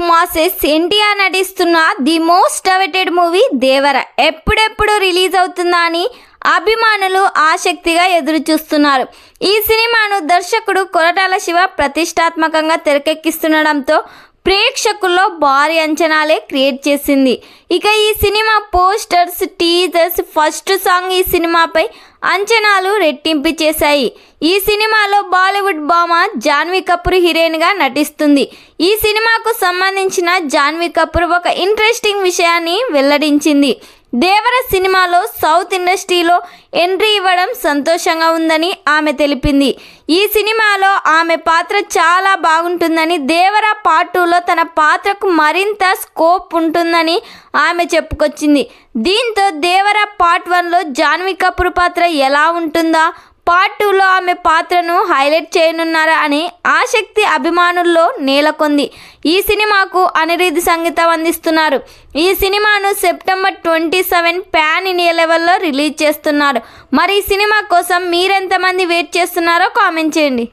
Masses NTR నటిస్తున్న the most awaited movie దేవర ఎప్పుడెప్పుడు release అవుతుందా అని అభిమానులు ఆసక్తిగా ఎదురు చూస్తున్నారు. ఈ సినిమాను దర్శకుడు కొరటాల శివ ప్రతిష్టాత్మకంగా తెరకెక్కిస్తుండడంతో ప్రేక్షకుల్లో భారీ అంచనాలే క్రియేట్ చేసింది. ఇక ఈ cinema posters, teasers, first song ఈ సినిమాపై అంచనాలు రెట్టింపు చేశాయి. ఈ సినిమాలో బాలీవుడ్ భామ జాన్వీ కపూర్ హీరోయిన్గా నటిస్తుంది. ఈ సినిమాకు సంబంధించిన జాన్వీ కపూర్ ఒక ఇంట్రెస్టింగ్ విషయాన్ని వెల్లడించింది. దేవర సినిమాలో సౌత్ ఇండస్ట్రీలో ఎంట్రీ ఇవ్వడం సంతోషంగా ఉందని ఆమె తెలిపింది. ఈ సినిమాలో ఆమె పాత్ర చాలా బాగుంటుందని, దేవర పార్ట్ 2లో తన పాత్రకు మరింత స్కోప్ ఉంటుందని ఆమె చెప్పుకొచ్చింది. దీంతో దేవర పార్ట్ 1లో జాన్వీ కపూర్ పాత్ర ఎలా ఉంటుందా, పార్ట్ 2లో ఆమె పాత్రను హైలైట్ చేయనున్నారా అనే ఆసక్తి అభిమానుల్లో నెలకొంది. ఈ సినిమాకు అనిరుద్ధ్ సంగీతం అందిస్తున్నారు. ఈ సినిమాను సెప్టెంబర్ 27 పాన్ ఇండియా లెవెల్లో రిలీజ్ చేస్తున్నారు. మరి ఈ సినిమా కోసం మీరెంతమంది వెయిట్ చేస్తున్నారో కామెంట్ చేయండి.